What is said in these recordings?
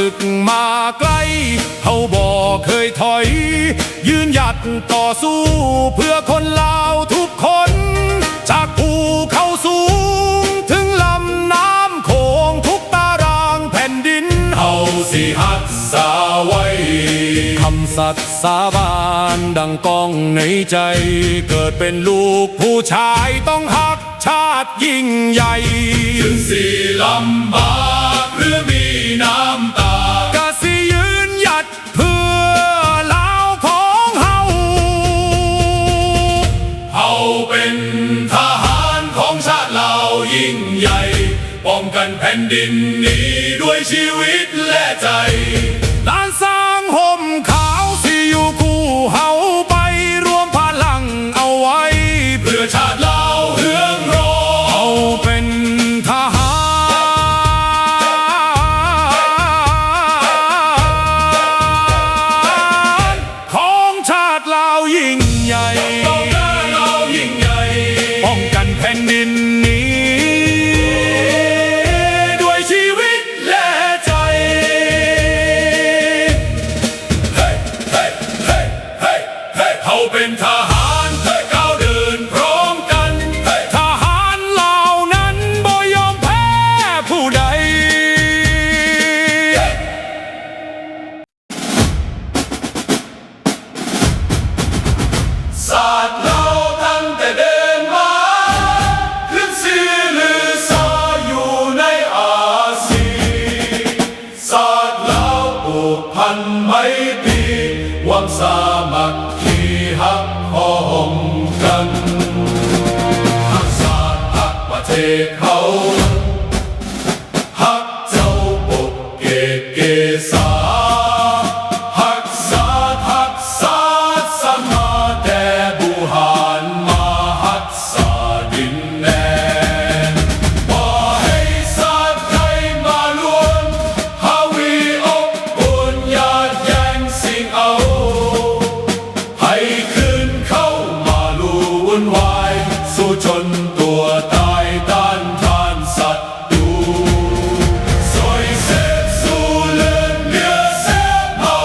ศึกมาไกลเฮาบ่เคยถอยยืนหยัดต่อสู้เพื่อคนลาวทุกคนจากภูเขาสูงถึงลำน้ำโขงทุกตารางแผ่นดินเฮาสิรักษาไว้คำสัตย์สาบานดังก้องในใจเกิดเป็นลูกผู้ชายต้องฮักชาติยิ่งใหญ่ถึงสิลำบากหรือมีน้ำตากะสิยืนหยัดเพื่อลาวของเฮาเฮาเป็นทหารของชาติลาวยิ่งใหญ่ป้องกันแผ่นดินนี้ด้วยชีวิตและใจล้านสร้างห่มขาวสิอยู่คู่เฮาไปรวมพลังเอาไว้เพื่อชาติลาวเฮืองรอเฮาเป็นทหารของชาติลาวยิ่งใหญ่ป้องกันแผ่นดินนี้ด้วยชีวิตและใจเฮาเป็นทหารก้าวเดินพร้อมกันทหารเหล่านั้นบ่ยอมแพ้ผู้ใดศาสตร์เราตั้งแต่เดินมาขึ้นชื่อลือชาอยู่ในอาเซียนศาสตร์เราผูกพันไมตรีหวังสามัคคีฮักพ้องกันฮักชาติฮักประเทศเขาฮักเจ้าปกเกตเกษาฮักชาติฮักศาสนาแต่บุหารมาฮักษาดินแดนบ่ให้ชาติไทยมาล้วนฮาวีอบอุ่นญาติแย่งสิ่งเอาให้คืนเข้ามาลู่วุ่นวายสู้จนตัวตายต้านทานศัตรูสวยเสพสู้เลือดเนื้อเสียเผา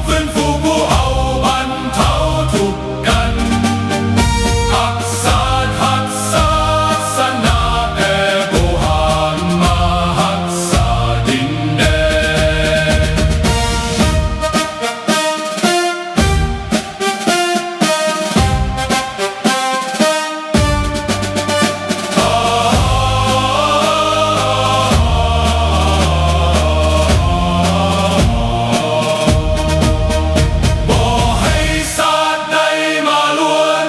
ฟื้นฟูผู้เอาบรรเทาทุกข์กันฮักศาสนาแต่บ่หันมาฮักษาดินแดนบ่ให้ศาสตร์ใดมาล้วน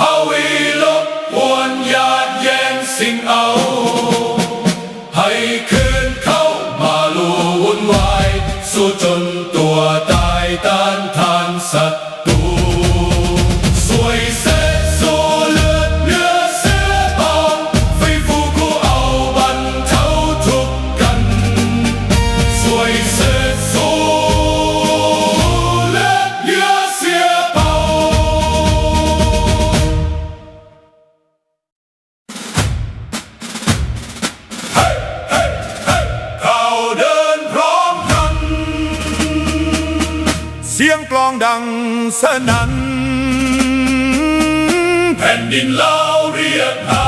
ฮาวีลบกวนญาติแย่งสิ่งเอาให้คืนเข้ามาลู่วุ่นวายสู้จนตัวตายต้านทานศัตรูสวยเสพสู้เลือดเนื้อเสียเผาฟื้นฟูผู้เอาบรรเทาทุกข์กันสวยเสพสู้เลือดเนื้อเสียเผาเราเดินพร้อมกันเสียงกลองดังสนั่นแผ่นดินลาวเรียกหา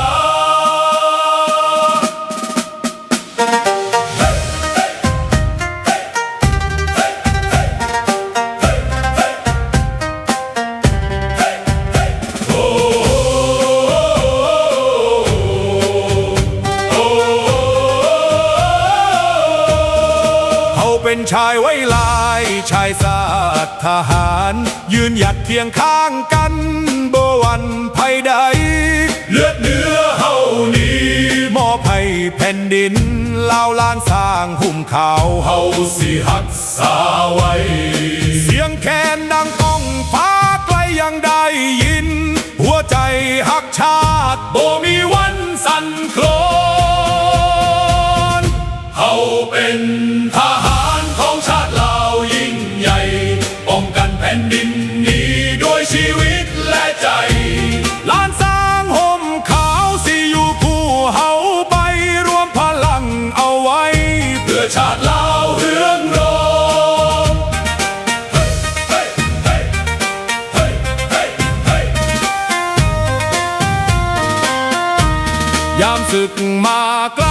เป็นชายไว้ลายชายศาสตร์ทหารยืนหยัดเคียงข้างกันบ่หวั่นภัยใดเลือดเนื้อเฮานี้มอบให้แผ่นดินลาวล้านสร้างหุ้มขาวเฮาสิรักษาไว้เสียงแคนดังก้องฟ้าไกลยังได้ยินหัวใจฮักชาติบ่มีวันสั่นคลอนเฮาเป็นทหารของชาติลาวยิ่งใหญ่ป้องกันแผ่นดินนี้ด้วยชีวิตและใจล้านสร้างห่มขาวสิอยู่คู่เฮาไปรวมพลังเอาไว้เพื่อชาติลาวเฮืองรอ ไกล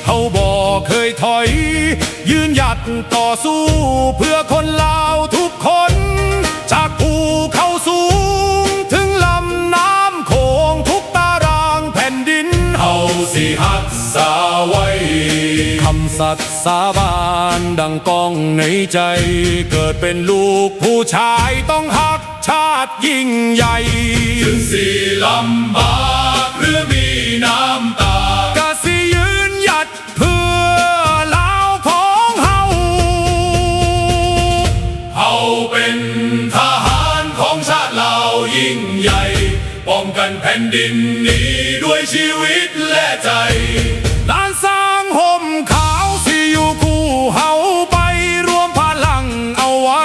เฮาบ่เคยถอย ยืนหยัดต่อสู้เพื่อคนลาวทุกคน จากภูเขาสูงถึงลำน้ำโขงทุกตารางแผ่นดินเฮาสิหักษาไว้คำสัตย์สาบานดังก้องในใจ เกิดเป็นลูกผู้ชายต้องหักชาติยิ่งใหญ่ถึงสิลำบากหรือมีน้ำตากะสิยืนหยัดเพื่อลาวของเฮาเฮาเป็นทหารของชาติลาวยิ่งใหญ่ป้องกันแผ่นดินนี้ด้วยชีวิตและใจล้านสร้างห่มขาวสิอยู่คู่เฮาไปรวมพลังเอาไว้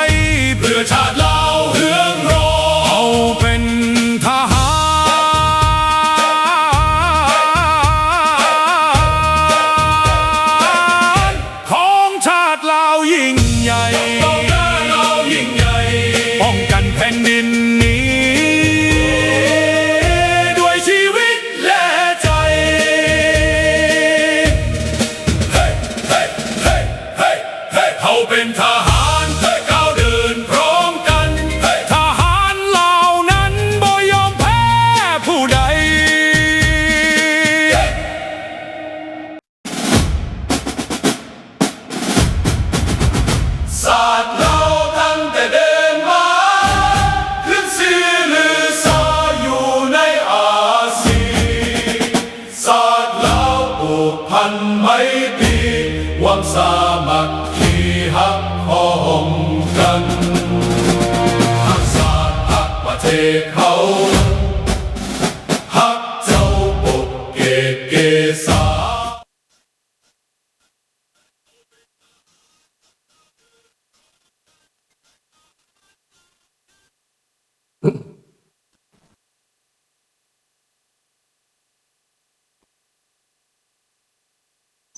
เพื่อชาติลาวเฮืองรอเฮาเป็นทหารของชาติลาวยิ่งใหญ่ป้องกันแผ่นดินนี้ด้วยชีวิตและใจเฮาเป็นทหารก้าวเดินพร้อมกันทหารเหล่านั้นบ่ยอมแพ้ผู้ใดศาสตร์เราตั้งแต่เดินมาขึ้นชื่อลือชาอยู่ในอาเซียนศาสตร์เราผูกพันไมตรีหวังสามัคคีฮักพ้องกันฮักศาสตร์ฮักประเทศเขาฮักเจ้าปกเกตเกษา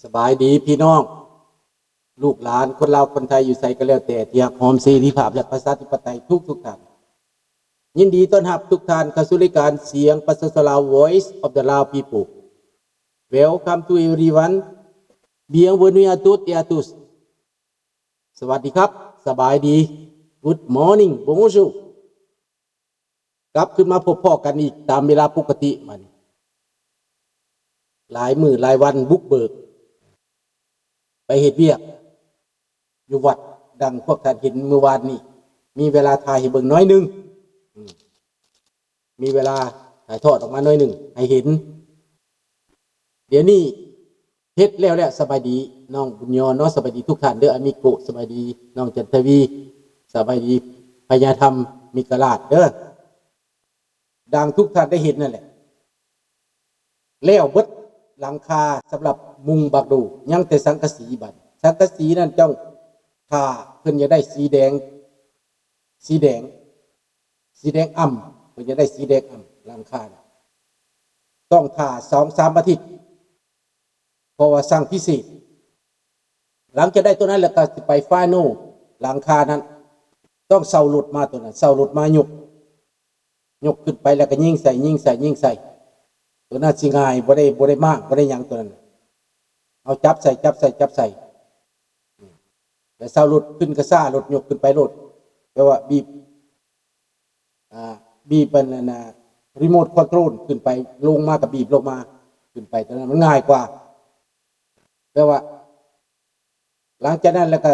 สบายดีพี่น้อง ลูกหลานคนลาวคนไทยอยู่ใส่ก็แล้วแต่ที่รักหอมเสรีภาพและประชาธิปไตยทุกท่านยินดีต้อนรับทุกท่านเข้าสู่รายการเสียงประชาชนลาว Voice of the Lao People Welcome to everyone Bienvenue à toutes et à tous สวัสดีครับสบายดี Good morning Bonjour กลับขึ้นมาพบพ่อกันอีกตามเวลาปกติมันหลายมื้อหลายวันบุกเบิกไปเฮ็ดเวียกอยู่วัดดังพวกท่านเห็นเมื่อวานนี้มีเวลาถ่ายให้เบิ่งน้อยหนึงมีเวลาถ่ายทอดออกมาน้อยหนึงให้เห็นเดี๋ยวนี้เฮ็ดแล้วแหละสบายดีน้องบุญยอเนาะสบายดีทุกท่านเด้ออามิโกสบายดีน้องจันทวีสบายดีพญาธรรมมิกราชเด้อดังทุกท่านได้เห็นนั่นแหละแล้วเบิดหลังคาสำหรับมุงบักดูยังแต่สังกะสีบัดสังกะสีนั่นจ้องถ้าเพิ่นจะได้สีแดงอ่ำเพิ่นจะได้สีแดงอ่ำหลังคาต้องท่า2-3 อาทิตย์เพราะว่าสร้างพิเศษหลังจะได้ตัวนั้นแล้วก็สิไปฟาโนหลังคานั้นต้องเสาหลุดมาตัวนั้นเสาหลุดมายกขึ้นไปแล้วก็ยิงใส่ตัวนั้นสิง่ายบ่ได้มากบ่ได้หยังตัวนั้นเอาจับใส่แต่เสาหลุดขึ้นก็ซ่าหลุดยกขึ้นไปโลดแปลว่าบีบเป็นน่ะรีโมทคอนโทรลขึ้นไปลงมากับบีบลงมาขึ้นไปตัวนั้นมันง่ายกว่าแปลว่าหลังจากนั้นแล้วก็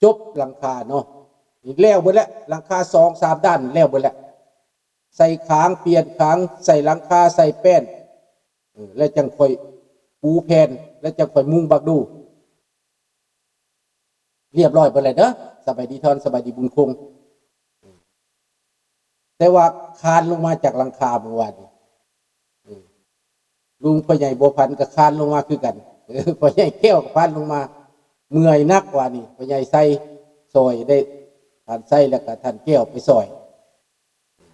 จบหลังคาเนาะแล้วหมดแล้วหลังคา2-3 ด้านแล้วหมดแล้วใส่ขางเปลี่ยนขางใส่หลังคาใส่แป้นแล้วจังค่อยปูแผ่นแล้วจังค่อยมุงบักดูเรียบร้อยหมดเลยเด้อสบายดีทอนสบายดีบุญคงแต่ว่าคานลงมาจากหลังคาเมื่อวานลุงพ่อใหญ่บัวพันธุ์ก็คานลงมาคือกันพ่อใหญ่แก้วก็คานลงมาเมื่อยนักกว่านี่พ่อใหญ่ใส่ซอยได้ท่านใส่แล้วก็ท่านแก้วไปซอย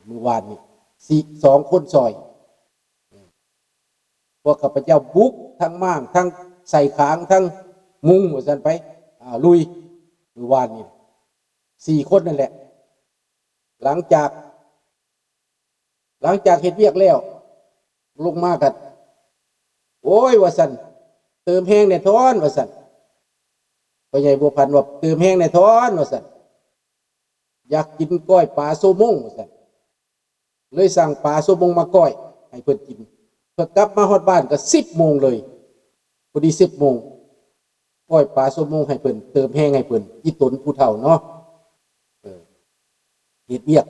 เมื่อวานนี้2 คนซอยพวกข้าพเจ้าบุกทั้งม่างทั้งใส่ขางทั้งมุงว่าซั่นไปลุยเมื่อวานนี้4 คนนั่นแหละหลังจากเฮ็ดเวียกแล้วลงมากัน โอ้ยว่าสันเติมแห้งในท้อนว่าสันพ่อใหญ่บัวพันธุ์ว่าเติมแห้งในท้อนว่าสันอยากกินก้อยปลาโซมงว่าสันเลยสั่งปลาโซมงมาก้อยให้เพิ่นกินเพิ่นกลับมาฮอดบ้านก็10 โมงเลยพอดี10 โมงก้อยปลาโซมงให้เพิ่นเติมแห้งให้เพิ่นอีตนผู้เฒ่าเนาะเฮ็ดเวียก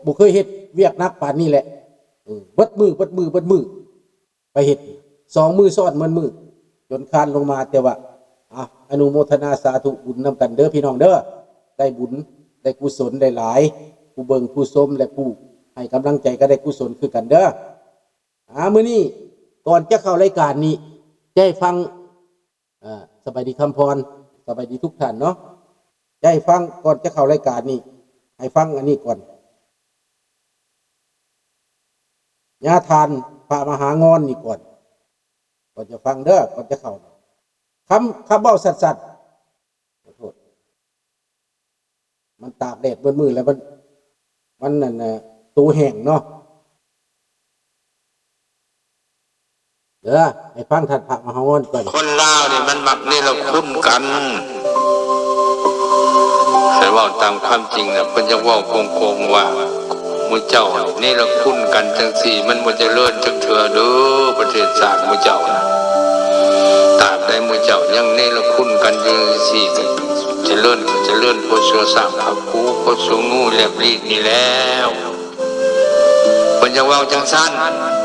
บ่เคยเฮ็ดเวียกนักปานนี้แหละเบิดมือไปเฮ็ด2 มื้อซ้อนมื้อมือจนคานลงมาแต่ว่าอนุโมทนาสาธุบุญนำกันเด้อพี่น้องเด้อได้บุญได้กุศลได้หลายผู้เบิ่งผู้ชมและผู้ให้กำลังใจก็ได้กุศลคือกันเด้อมื้อนี้ก่อนจะเข้ารายการนี้จะให้ฟังสบายดีคำพรสบายดีทุกท่านเนาะจะให้ฟังก่อนจะเข้ารายการนี้ให้ฟังอันนี้ก่อนญาทานพระมหางอนนี่ก่อนจะฟังเด้อก่อนจะเข้าคำเบ้าสัตว์ขอโทษมันตากแดดบนมือแล้วมันนั่นตัวแห้งเนาะเด้อให้ฟังท่านพระมหางอนก่อนคนลาวนี่มันมักนี่เราคุ้นกันแต่ว่าตามความจริงนะเพิ่นจะว่าโกงๆว่ามื้อเจ้านี่เราคุ้นกันจังสี่มันบ่เจริญจักเทื่อเด้อประเทศชาติมื้อเจ้านะตราบใดมื้อเจ้ายังนี่เราคุ้นกันอยู่สี่เจริญโพธิ์ชั่วสร้างพระภูโพธิ์สูงงูแลบลีกนี่แล้วเพิ่นจะเว้าจังซั่น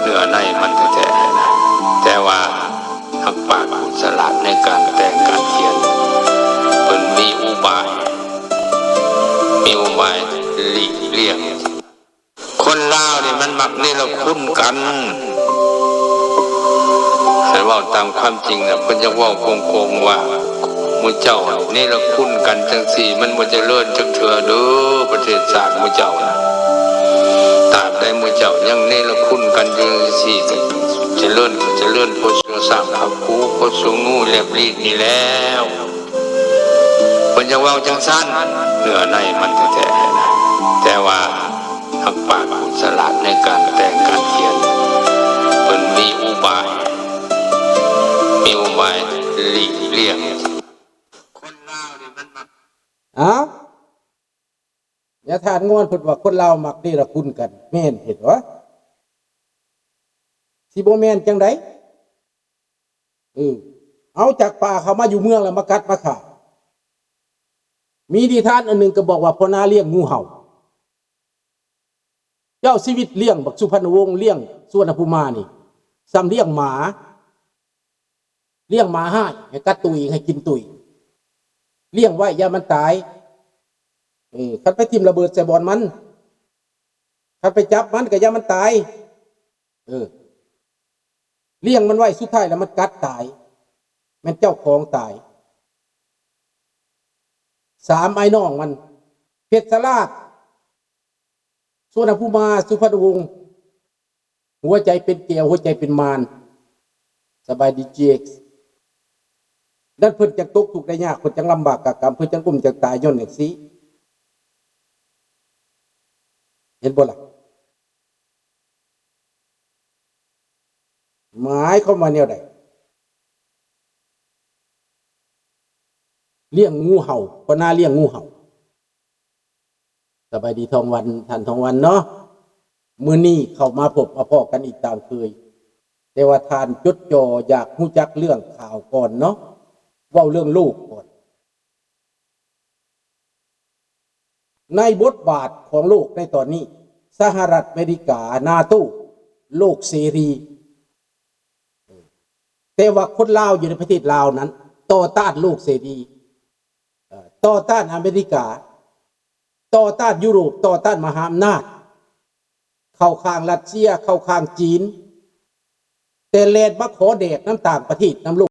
เนื้อในมันแท้ๆนะแต่ว่าหักปากฉลาดในการแต่งการเขียนเพิ่นมีอุบายหลีกเลี่ยงคนลาวนี่มันมักนี่เราคุ้นกันแต่ว่าตามความจริงนะเพิ่นจะว่าโกงๆว่ามื้อเจ้านี่เราคุ้นกันจังสี่มันบ่เจริญจักเทื่อเด้อประเทศชาติมื้อเจ้านะตราบใดมื้อเจ้ายังนี่เราคุ้นกันอยู่สี่เจริญโพธิ์ชั่วสร้างพระภูโพธิ์สูงงูแลบลีกนี่แล้วเพิ่นจะเว้าจังซั่นเนื้อในมันแท้ๆนะแต่ว่าหักปากฉลาดในการแต่งการเขียนเพิ่นมีอุบายหลีกเลี่ยงคนลาวนี่มันมักอย่าทานงอนเพิ่นว่าคนลาวมักนี่ละคุณกันแม่นเห็นวะสิบ่แม่นจังได๋เอาจากป่าเขามาอยู่เมืองแล้วมากัดมาฆ่ามีนิทานอันหนึ่งก็บอกว่าพ่อนาเลี้ยงงูเห่าเจ้าชีวิตเลี้ยงบักสุพรรณวงศ์เลี้ยงสุวรรณภูมานี่ซ้ำเลี้ยงหมาให้กัดตุยให้กินตุยเลี้ยงไว้อย่ามันตายคันไปทิ่มระเบิดใส่บอนมันคันไปจับมันก็อย่ามันตายเลี้ยงมันไว้สุดท้ายแล้วมันกัดตายมันเจ้าของตาย3ไอ้น้องมันเพชรสลาดสุวรรณภูมาสุพรรณวงศ์หัวใจเป็นแก้วหัวใจเป็นมารสบายดีเจกนั่นเพิ่นจังตกทุกข์ได้ยากเพิ่นจังลำบากกะกรรมเพิ่นจังจังตายย้อนอย่างนี้เห็นบ่ล่ะหมายเข้ามาแนวใดเลี้ยงงูเห่าก็น่าเลี้ยงงูเห่าสบายดีทองวันท่านทองวันเนาะมื้อนี้เข้ามาพบมาพ้อกันอีกตามเคยแต่ว่าท่านจดจ่ออยากรู้จักเรื่องข่าวก่อนเนาะเว้าเรื่องโลกก่อนในบทบาทของโลกในตอนนี้สหรัฐอเมริกานาโต้โลกเสรีแต่ว่าคนลาวอยู่ในประเทศลาวนั้นต่อต้านโลกเสรีต่อต้านอเมริกาต่อต้านยุโรปต่อต้านมหาอำนาจเข้าข้างรัสเซียเข้าข้างจีนแต่แลนด์มาขอแดกน้ำต่างประเทศน้ำโลก